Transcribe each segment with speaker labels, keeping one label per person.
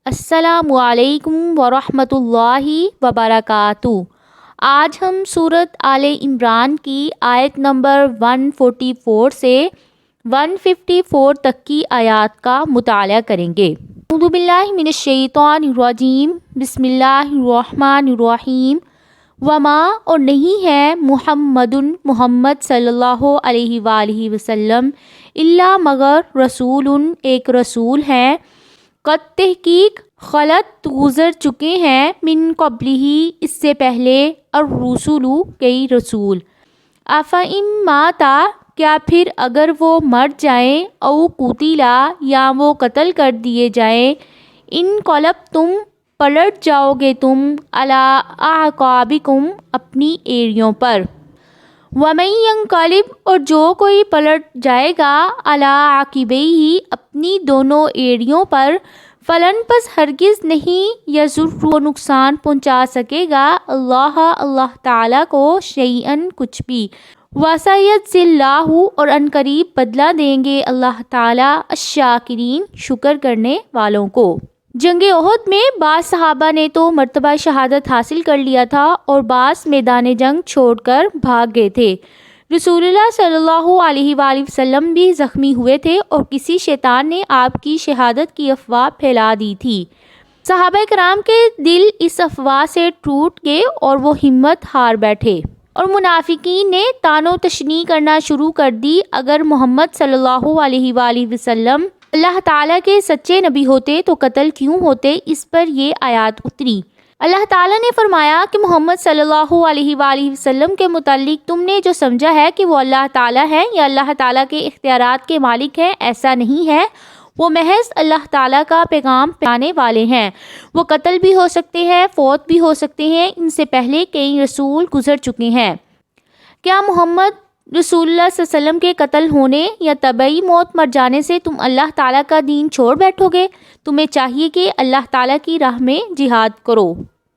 Speaker 1: السلام علیکم ورحمۃ اللہ وبرکاتہ۔ آج ہم سورۃ آل عمران کی آیت نمبر 144 سے 154 تک کی آیات کا مطالعہ کریں گے۔ اعوذ باللہ من الشیطان الرجیم، بسم اللہ الرحمن الرحیم۔ وما اور نہیں ہے محمد صلی اللہ علیہ وآلہ وسلم الا مگر رسول ایک رسول ہے، قد تحقیق خلط گزر چکے ہیں من قبلہ اس سے پہلے الرسول کئی رسول، افئن ماتا کیا پھر اگر وہ مر جائیں، او قتلا یا وہ قتل کر دیے جائیں، انقلبتم پلٹ جاؤ گے تم، علی اعقابکم اپنی ایڑیوں پر، ومن ینقلب اور جو کوئی پلٹ جائے گا، علی عقبیہ اپنی دونوں ایڑیوں پر، فلن پس ہرگز نہیں یضر وہ نقصان پہنچا سکے گا اللہ تعالیٰ کو شیئن کچھ بھی، وسیجزی اللہ اور ان قریب بدلہ دیں گے اللہ تعالیٰ الشاکرین شکر کرنے والوں کو۔ جنگ احد میں بعض صحابہ نے تو مرتبہ شہادت حاصل کر لیا تھا اور بعض میدان جنگ چھوڑ کر بھاگ گئے تھے۔ رسول اللہ صلی اللہ علیہ وآلہ وسلم بھی زخمی ہوئے تھے اور کسی شیطان نے آپ کی شہادت کی افواہ پھیلا دی تھی۔ صحابہ کرام کے دل اس افواہ سے ٹوٹ گئے اور وہ ہمت ہار بیٹھے، اور منافقین نے طعن و تشنیع کرنا شروع کر دی، اگر محمد صلی اللہ علیہ وآلہ وسلم اللہ تعالیٰ کے سچے نبی ہوتے تو قتل کیوں ہوتے۔ اس پر یہ آیات اتری۔ اللہ تعالیٰ نے فرمایا کہ محمد صلی اللہ علیہ وآلہ وسلم کے متعلق تم نے جو سمجھا ہے کہ وہ اللہ تعالیٰ ہیں یا اللہ تعالیٰ کے اختیارات کے مالک ہیں، ایسا نہیں ہے، وہ محض اللہ تعالیٰ کا پیغام پہنچانے والے ہیں۔ وہ قتل بھی ہو سکتے ہیں، فوت بھی ہو سکتے ہیں، ان سے پہلے کئی رسول گزر چکے ہیں۔ کیا محمد رسول اللہ صلی اللہ علیہ وسلم کے قتل ہونے یا طبعی موت مر جانے سے تم اللہ تعالیٰ کا دین چھوڑ بیٹھو گے؟ تمہیں چاہیے کہ اللہ تعالیٰ کی راہ میں جہاد کرو۔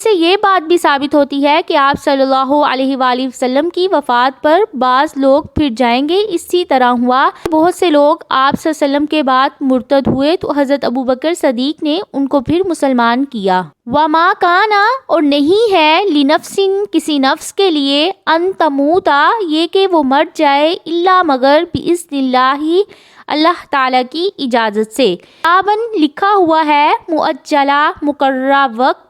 Speaker 1: اس سے یہ بات بھی ثابت ہوتی ہے کہ آپ صلی اللہ علیہ وآلہ وسلم کی وفات پر بعض لوگ پھر جائیں گے۔ اسی طرح ہوا، بہت سے لوگ آپ صلی اللہ علیہ وسلم کے بعد مرتد ہوئے تو حضرت ابوبکر صدیق نے ان کو پھر مسلمان کیا۔ وما کانا اور نہیں ہے لنفس کسی نفس کے لیے، ان تموتا یہ کہ وہ مر جائے، الا مگر باذن اللہ اللہ تعالیٰ کی اجازت سے، کتاباً لکھا ہوا ہے، مؤجلہ مقررہ وقت،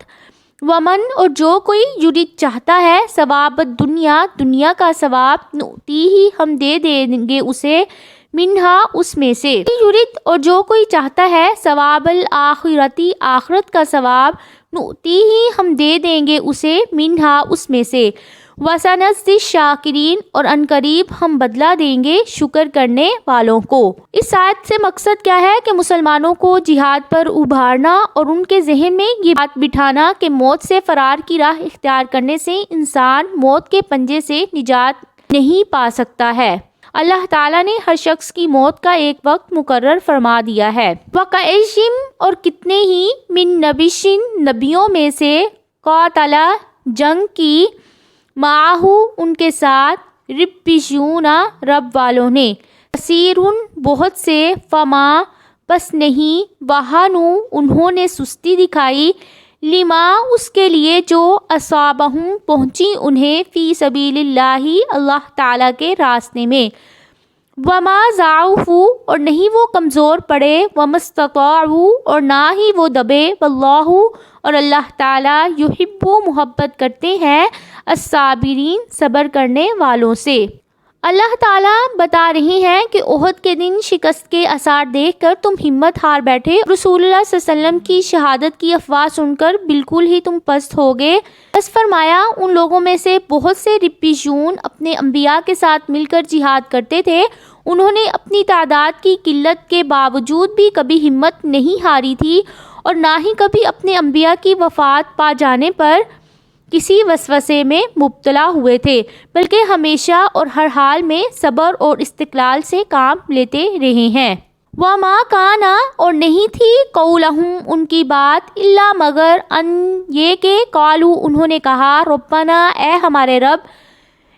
Speaker 1: ومن اور جو کوئی یرید چاہتا ہے ثواب دنیا کا ثواب، نؤتیہ ہم دے دیں گے اسے، منہا اس میں سے، یرید اور جو کوئی چاہتا ہے ثواب الآخرتی آخرت کا ثواب، نؤتیہ ہم دے دیں گے اسے، منہا اس میں سے، وسنجزی الشاکرین اور ان قریب ہم بدلہ دیں گے شکر کرنے والوں کو۔ اس آیت سے مقصد کیا ہے کہ مسلمانوں کو جہاد پر ابھارنا اور ان کے ذہن میں یہ بات بٹھانا کہ موت سے فرار کی راہ اختیار کرنے سے انسان موت کے پنجے سے نجات نہیں پا سکتا ہے۔ اللہ تعالیٰ نے ہر شخص کی موت کا ایک وقت مقرر فرما دیا ہے۔ وَکَأَیٍّ اور کتنے ہی من نبیٍّ نبیوں میں سے، قاتلا جنگ کی، معاہو ان کے ساتھ، ربیون رب والوں نے، کثیر بہت سے، فما پس نہیں، وہنوا انہوں نے سستی دکھائی، لما اس کے لیے جو اصابہم پہنچی انہیں، فی سبیل اللہ اللہ تعالیٰ کے راستے میں، وما ضعفوا اور نہیں وہ کمزور پڑے، وما استطاعوا اور نہ ہی وہ دبے، واللہ اور اللہ تعالیٰ یحب محبت کرتے ہیں الصابرین صبر کرنے والوں سے۔ اللہ تعالیٰ بتا رہے ہیں کہ احد کے دن شکست کے آثار دیکھ کر تم ہمت ہار بیٹھے، رسول اللہ صلی اللہ علیہ وسلم کی شہادت کی افواہ سن کر بالکل ہی تم پست ہو گئے۔ بس فرمایا ان لوگوں میں سے بہت سے ربیون اپنے انبیاء کے ساتھ مل کر جہاد کرتے تھے، انہوں نے اپنی تعداد کی قلت کے باوجود بھی کبھی ہمت نہیں ہاری تھی اور نہ ہی کبھی اپنے انبیاء کی وفات پا جانے پر کسی وسوسے میں مبتلا ہوئے تھے، بلکہ ہمیشہ اور ہر حال میں صبر اور استقلال سے کام لیتے رہے ہیں۔ وما کانا اور نہیں تھی، قولہم ان کی بات، الا مگر ان یہ کہ، قالو انہوں نے کہا، ربنا اے ہمارے رب،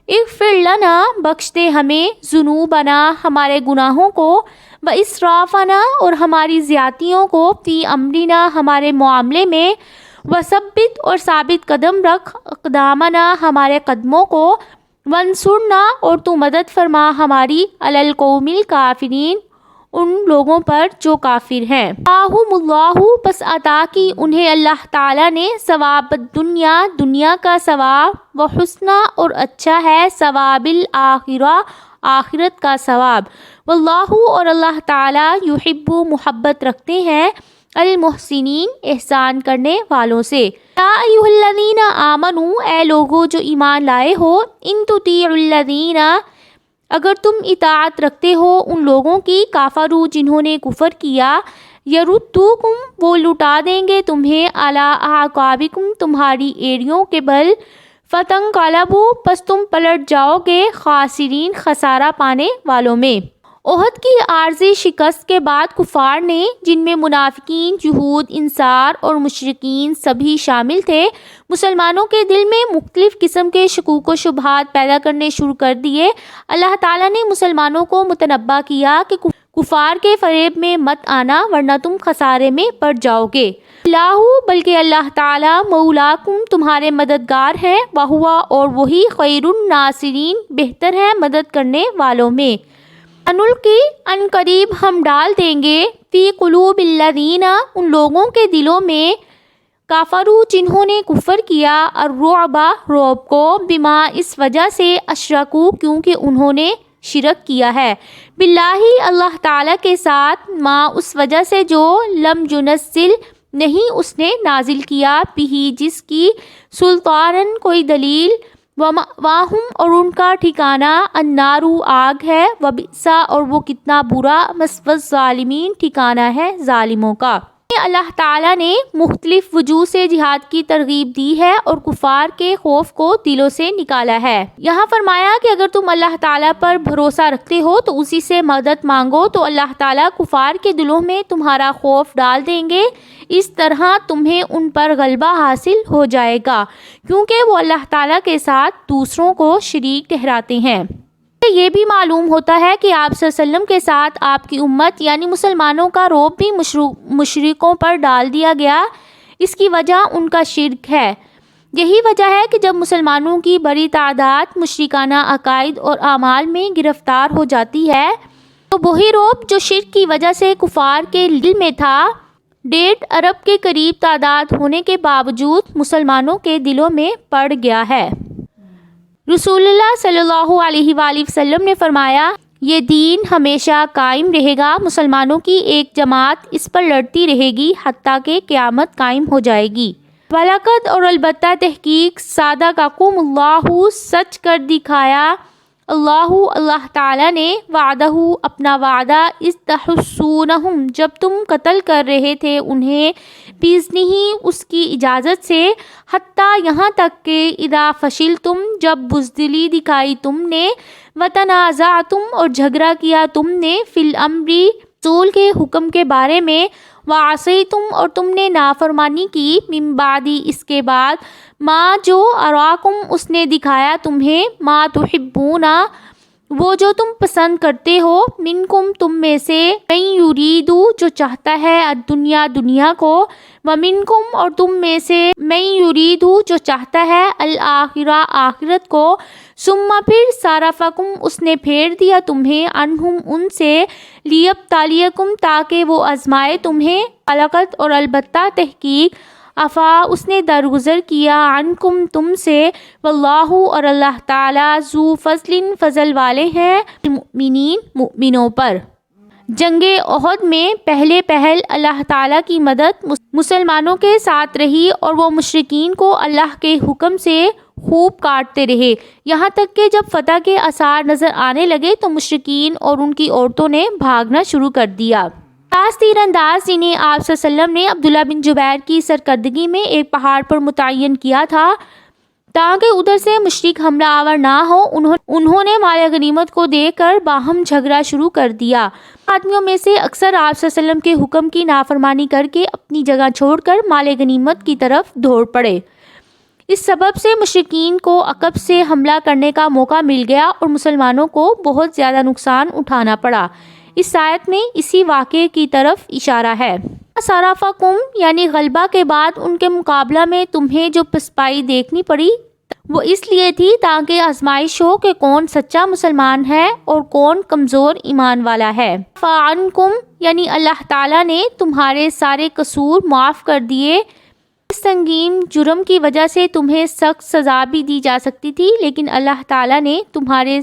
Speaker 1: اغفر لنا بخش دے ہمیں، ذنوبنا ہمارے گناہوں کو، و اسرافنا اور ہماری زیادتیوں کو فی امرنا ہمارے معاملے میں، وثبت اور ثابت قدم رکھ اقدامنا ہمارے قدموں کو، وانصرنا اور تو مدد فرما ہماری علی القوم الکافرین ان لوگوں پر جو کافر ہیں۔ آتاہم اللہ پس عطا کی انہیں اللہ تعالیٰ نے ثواب الدنیا دنیا کا ثواب، و حسنہ اور اچھا ہے ثواب الآخرہ آخرت کا ثواب، واللہ اور اللہ تعالیٰ یحب محبت رکھتے ہیں المحسنین احسان کرنے والوں سے۔ یا ایھا الذین آمنوا اے لوگو جو ایمان لائے ہو، ان تطیعوا الذین اگر تم اطاعت رکھتے ہو ان لوگوں کی، کافروا جنہوں نے کفر کیا، یردوکم وہ لٹا دیں گے تمہیں، علی اعقابکم تمہاری ایڑیوں کے بل، فتنقلبوا پس تم پلٹ جاؤ گے خاسرین خسارہ پانے والوں میں۔ احد کی عارضی شکست کے بعد کفار نے، جن میں منافقین، یہود، انصار اور مشرکین سبھی شامل تھے، مسلمانوں کے دل میں مختلف قسم کے شکوک و شبہات پیدا کرنے شروع کر دیے۔ اللہ تعالیٰ نے مسلمانوں کو متنبہ کیا کہ کفار کے فریب میں مت آنا ورنہ تم خسارے میں پڑ جاؤ گے۔ اللہ بلکہ اللہ تعالیٰ مولاکم تمہارے مددگار ہیں، وہو اور وہی خیر الناصرین بہتر ہے مدد کرنے والوں میں۔ انلقی ان قریب ہم ڈال دیں گے، فی قلوب الذین ان لوگوں کے دلوں میں، کافروا جنہوں نے کفر کیا، الرعب رعب کو، بما اس وجہ سے، اشرکوا کیونکہ انہوں نے شرک کیا ہے، باللہ اللہ تعالیٰ کے ساتھ، ما اس وجہ سے جو لم ينزل نہیں اس نے نازل کیا، بھی جس کی، سلطانن کوئی دلیل، ومأواہم اور ان کا ٹھکانہ، النار آگ ہے، وبئس اور وہ کتنا برا، مثوی الظالمین ٹھکانہ ہے ظالموں کا۔ اللہ تعالیٰ نے مختلف وجوہ سے جہاد کی ترغیب دی ہے اور کفار کے خوف کو دلوں سے نکالا ہے۔ یہاں فرمایا کہ اگر تم اللہ تعالیٰ پر بھروسہ رکھتے ہو تو اسی سے مدد مانگو تو اللہ تعالیٰ کفار کے دلوں میں تمہارا خوف ڈال دیں گے، اس طرح تمہیں ان پر غلبہ حاصل ہو جائے گا، کیونکہ وہ اللہ تعالیٰ کے ساتھ دوسروں کو شریک ٹھہراتے ہیں۔ یہ بھی معلوم ہوتا ہے کہ آپ صلی اللہ علیہ وسلم کے ساتھ آپ کی امت یعنی مسلمانوں کا رعب بھی مشرکوں پر ڈال دیا گیا، اس کی وجہ ان کا شرک ہے۔ یہی وجہ ہے کہ جب مسلمانوں کی بڑی تعداد مشرکانہ عقائد اور اعمال میں گرفتار ہو جاتی ہے تو وہی رعب جو شرک کی وجہ سے کفار کے دل میں تھا، 1.5 ارب کے قریب تعداد ہونے کے باوجود مسلمانوں کے دلوں میں پڑ گیا ہے۔ رسول اللہ صلی اللہ علیہ وآلہ وسلم نے فرمایا، یہ دین ہمیشہ قائم رہے گا، مسلمانوں کی ایک جماعت اس پر لڑتی رہے گی حتیٰ کہ قیامت قائم ہو جائے گی۔ وَلَقَدْ اور البتہ تحقیق، صَدَقَكُمُ اللَّهُ سچ کر دکھایا اللہ تعالیٰ نے، وعدہ اپنا وعدہ، اذ تحصونہم جب تم قتل کر رہے تھے انہیں، بِإِذْنِهِ اس کی اجازت سے، حتیٰ یہاں تک کہ اذا فشلتم جب بزدلی دکھائی تم نے، وتنازعتم اور جھگڑا کیا تم نے، فی الامر رسول کے حکم کے بارے میں، وعصیتم اور تم نے نافرمانی کی، من بعد اس کے بعد، ما جو اراکم اس نے دکھایا تمہیں، ما تحبون وہ جو تم پسند کرتے ہو، منکم تم میں سے، من یریدو جو چاہتا ہے، الدنیا دنیا کو، ومنکم اور تم میں سے، من یریدو جو چاہتا ہے، الآخرہ آخرت کو، ثم پھر صرفکم اس نے پھیر دیا تمہیں، عنہم ان سے، لیبتلیکم تاکہ وہ آزمائے تمہیں، ولقد اور البتہ تحقیق، عفا اس نے درگزر کیا، عنکم تم سے، واللہ اور اللہ تعالیٰ، ذو فضل فضل والے ہیں، المؤمنین مؤمنوں پر۔ جنگ احد میں پہل اللہ تعالیٰ کی مدد مسلمانوں کے ساتھ رہی اور وہ مشرکین کو اللہ کے حکم سے خوب کاٹتے رہے، یہاں تک کہ جب فتح کے آثار نظر آنے لگے تو مشرکین اور ان کی عورتوں نے بھاگنا شروع کر دیا۔ تیر انداز جنہیں آپ صلی اللہ علیہ وسلم نے عبداللہ بن جبیر کی سرکردگی میں ایک پہاڑ پر متعین کیا تھا تاکہ ادھر سے مشرک حملہ آور نہ ہو، انہوں نے مال غنیمت کو دے کر باہم جھگڑا شروع کر دیا۔ آدمیوں میں سے اکثر آپ صلی اللہ علیہ وسلم کے حکم کی نافرمانی کر کے اپنی جگہ چھوڑ کر مال غنیمت کی طرف دوڑ پڑے۔ اس سبب سے مشرکین کو عقب سے حملہ کرنے کا موقع مل گیا اور مسلمانوں کو بہت زیادہ نقصان اٹھانا پڑا۔ اس آیت میں اسی واقعے کی طرف اشارہ ہے۔ صرفکم یعنی غلبہ کے بعد ان کے مقابلہ میں تمہیں جو پسپائی دیکھنی پڑی وہ اس لیے تھی تاکہ آزمائش ہو کہ کون سچا مسلمان ہے اور کون کمزور ایمان والا ہے۔ فعنکم یعنی اللہ تعالیٰ نے تمہارے سارے قصور معاف کر دیے۔ اس سنگین جرم کی وجہ سے تمہیں سخت سزا بھی دی جا سکتی تھی، لیکن اللہ تعالیٰ نے تمہارے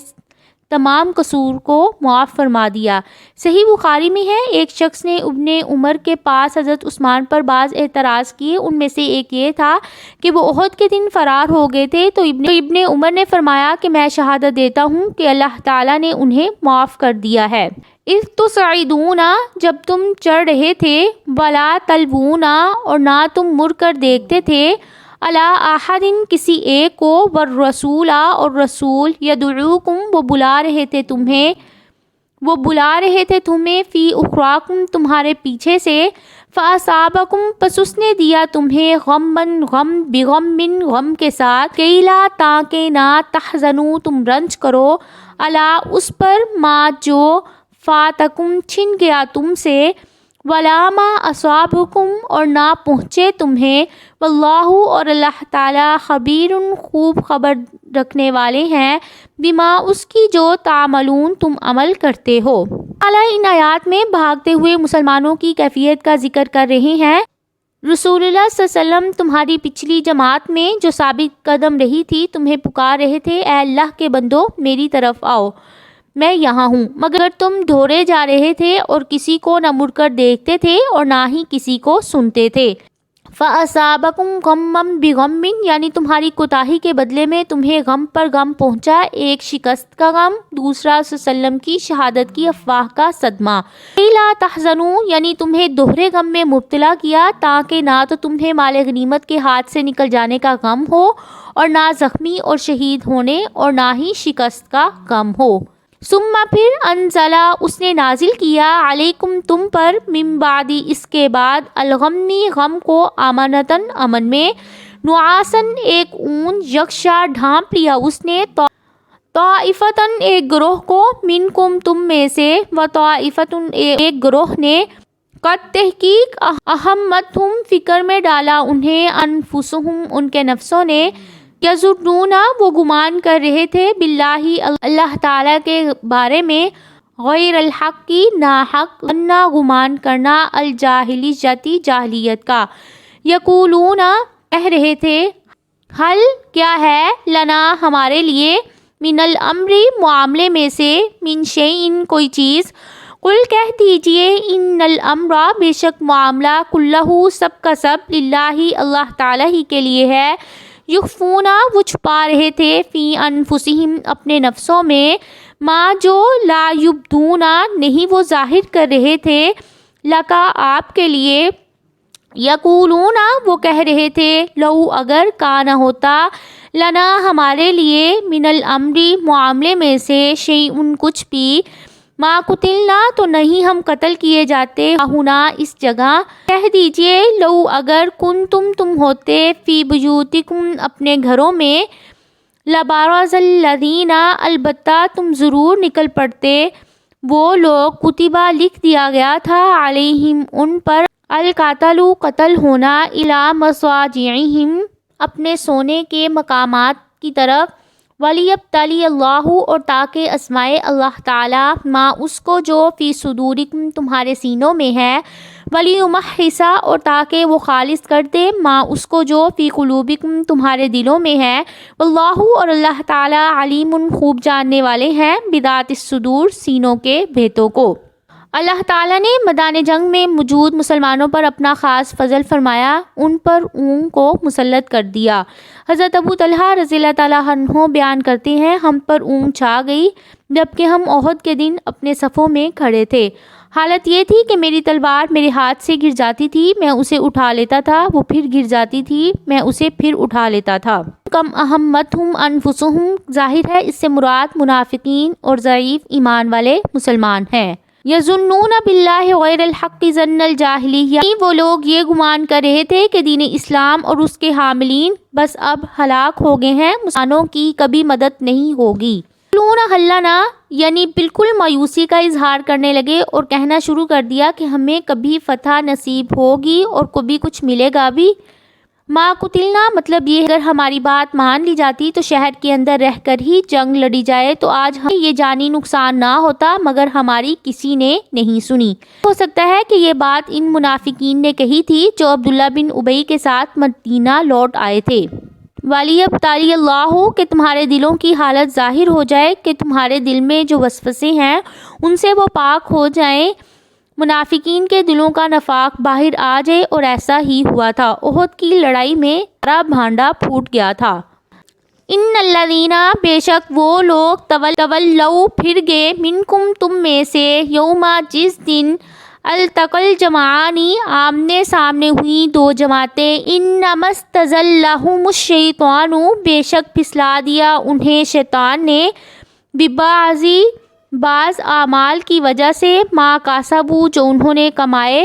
Speaker 1: تمام قصور کو معاف فرما دیا۔ صحیح بخاری میں ہے، ایک شخص نے ابن عمر کے پاس حضرت عثمان پر بعض اعتراض کیے۔ ان میں سے ایک یہ تھا کہ وہ احد کے دن فرار ہو گئے تھے، تو ابن عمر نے فرمایا کہ میں شہادت دیتا ہوں کہ اللہ تعالیٰ نے انہیں معاف کر دیا ہے۔ اذ تصعدون جب تم چڑھ رہے تھے، ولا تلوون اور نہ تم مڑ کر دیکھتے تھے، علی احد کسی ایک کو، والرسول اور رسول، یدعوکم وہ بلا رہے تھے تمہیں، فی اخراکم تمہارے پیچھے سے، فاصابکم پس اس نے دیا تمہیں، غمن غم، بغم غم کے ساتھ، کیلا تاکہ نہ تحزنوا تم رنج کرو، علی اس پر، ما جو، فاتکم چھن گیا تم سے، ولا ما اصابکم اور نہ پہنچے تمہیں، واللہ اور اللہ تعالیٰ خبیر خوب خبر رکھنے والے ہیں، بما اس کی جو تعملون تم عمل کرتے ہو۔ اللہ ان آیات میں بھاگتے ہوئے مسلمانوں کی کیفیت کا ذکر کر رہے ہیں۔ رسول اللہ صلی اللہ علیہ وسلم تمہاری پچھلی جماعت میں جو ثابت قدم رہی تھی تمہیں پکار رہے تھے، اے اللہ کے بندو میری طرف آؤ، میں یہاں ہوں، مگر تم دھوڑے جا رہے تھے اور کسی کو نہ مڑ کر دیکھتے تھے اور نہ ہی کسی کو سنتے تھے۔ فَأَصَابَكُمْ غَمًّا بِغَمٍّ یعنی تمہاری کوتاہی کے بدلے میں تمہیں غم پر غم پہنچا، ایک شکست کا غم، دوسرا صلی اللہ علیہ وسلم کی شہادت کی افواہ کا صدمہ۔ لَا تَحْزَنُوا یعنی تمہیں دوہرے غم میں مبتلا کیا، تاکہ نہ تو تمہیں مال غنیمت کے ہاتھ سے نکل جانے کا غم ہو اور نہ زخمی اور شہید ہونے اور نہ ہی شکست کا غم ہو۔ ثم پھر انزلہ اس نے نازل کیا، علیکم تم پر، من بعد اس کے بعد، الغمی غم کو، امانتاً امن میں، نعاساً ایک اون، یغشا ڈھانپ لیا اس نے، طائفتاً ایک گروہ کو، منکم تم میں سے، و طائفتاً ایک گروہ نے، قد تحقیق، اہمتہم فکر میں ڈالا انہیں، انفسہم ان کے نفسوں نے، یظنون وہ گمان کر رہے تھے، باللہ اللہ تعالیٰ کے بارے میں، غیر الحق کی ناحق، انا گمان کرنا، الجاہلیتی جاہلیت کا، یقولون کہہ رہے تھے، حل کیا ہے، لنا ہمارے لیے، من الامر معاملے میں سے، من شیئن کوئی چیز، قل کہہ دیجئے، ان الامر بے شک معاملہ، کلہ سب کا سب، للہ اللہ تعالیٰ ہی کے لیے ہے، یخفون وہ چھپا رہے تھے، فی انفسہم اپنے نفسوں میں، ما جو، لا یبدون نہیں وہ ظاہر کر رہے تھے، لکا آپ کے لیے، یقولون وہ کہہ رہے تھے، لو اگر کانا ہوتا، لنا ہمارے لیے، من الامر معاملے میں سے، شیئن کچھ بھی، ما قتلنا تو نہیں ہم قتل کیے جاتے، ہنا اس جگہ، کہہ دیجئے، لو اگر کنتم تم ہوتے، فی بیوتکم اپنے گھروں میں، لبارز الذین البتہ تم ضرور نکل پڑتے، وہ لوگ، کتبہ لکھ دیا گیا تھا، علیہم ان پر، القتل قتل ہونا، الی مضاجعہم اپنے سونے کے مقامات کی طرف، وَلِيَبْتَلِيَ اللَّهُ اور تاکہ آزمائے اللہ تعالیٰ، ما اس کو جو، فی صدورکم تمہارے سینوں میں ہے، وَلِيُمَحِّصَ اور تاکہ وہ خالص کر دے، ما اس کو جو، فی قلوبکم تمہارے دلوں میں ہے، واللہ اور اللہ تعالیٰ، علیم خوب جاننے والے ہیں، بذات الصدور سینوں کے بھیتوں کو۔ اللہ تعالیٰ نے میدان جنگ میں موجود مسلمانوں پر اپنا خاص فضل فرمایا، ان پر اونگ کو مسلط کر دیا۔ حضرت ابو طلحہ رضی اللہ تعالیٰ عنہ بیان کرتے ہیں، ہم پر اونگ چھا گئی جبکہ ہم احد کے دن اپنے صفوں میں کھڑے تھے، حالت یہ تھی کہ میری تلوار میرے ہاتھ سے گر جاتی تھی، میں اسے اٹھا لیتا تھا، وہ پھر گر جاتی تھی، میں اسے پھر اٹھا لیتا تھا۔ کم اہمتہم انفسہم ظاہر ہے اس سے مراد منافقین اور ضعیف ایمان والے مسلمان ہیں۔ یظنون باللہ غیر الحق ظن الجاہلیہ وہ لوگ یہ گمان کر رہے تھے کہ دین اسلام اور اس کے حاملین بس اب ہلاک ہو گئے ہیں، مسلمانوں کی کبھی مدد نہیں ہوگی۔ یقولون حل لنا یعنی بالکل مایوسی کا اظہار کرنے لگے اور کہنا شروع کر دیا کہ ہمیں کبھی فتح نصیب ہوگی اور کبھی کچھ ملے گا بھی. ما قتلنا مطلب یہ اگر ہماری بات مان لی جاتی تو شہر کے اندر رہ کر ہی جنگ لڑی جائے تو آج ہمیں یہ جانی نقصان نہ ہوتا، مگر ہماری کسی نے نہیں سنی. ہو سکتا ہے کہ یہ بات ان منافقین نے کہی تھی جو عبداللہ بن ابی کے ساتھ مدینہ لوٹ آئے تھے. وَلِيَبْتَلِيَ اللَّهُ کہ تمہارے دلوں کی حالت ظاہر ہو جائے کہ تمہارے دل میں جو وسوسے ہیں ان سے وہ پاک ہو جائیں، منافقین کے دلوں کا نفاق باہر آ جائے. اور ایسا ہی ہوا تھا. احد کی لڑائی میں سارا بھانڈا پھوٹ گیا تھا. ان الذین بے شک وہ لوگ تولوا پھر گئے منکم تم میں سے یوما جس دن التقى الجمعان آمنے سامنے ہوئی دو جماعتیں. انما استزلهم الشیطان بے شک پھسلا دیا انہیں شیطان نے بعض اعمال کی وجہ سے ما کاسبوا جو انہوں نے کمائے.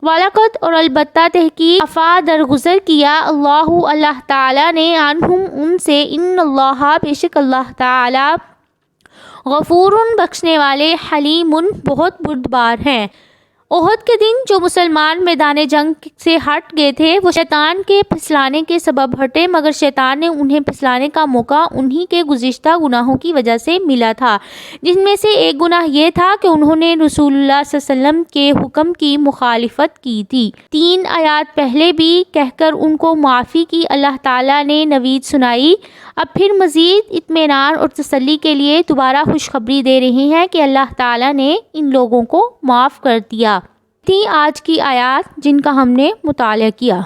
Speaker 1: وَلَقَدْ اور البتہ تحقیق عفا درگزر کیا اللہ تعالیٰ نے عنہم ان سے. ان اللہ بے شک اللہ تعالیٰ غفور بخشنے والے حلیم بہت بردبار ہیں. احد کے دن جو مسلمان میدان جنگ سے ہٹ گئے تھے وہ شیطان کے پھسلانے کے سبب ہٹے، مگر شیطان نے انہیں پھسلانے کا موقع انہی کے گزشتہ گناہوں کی وجہ سے ملا تھا، جن میں سے ایک گناہ یہ تھا کہ انہوں نے رسول اللہ صلی اللہ علیہ وسلم کے حکم کی مخالفت کی تھی. 3 آیات پہلے بھی کہہ کر ان کو معافی کی اللہ تعالیٰ نے نوید سنائی. اب پھر مزید اطمینان اور تسلی کے لیے دوبارہ خوشخبری دے رہے ہیں کہ اللہ تعالیٰ نے ان لوگوں کو معاف کر دیا. تھی آج کی آیات جن کا ہم نے مطالعہ کیا.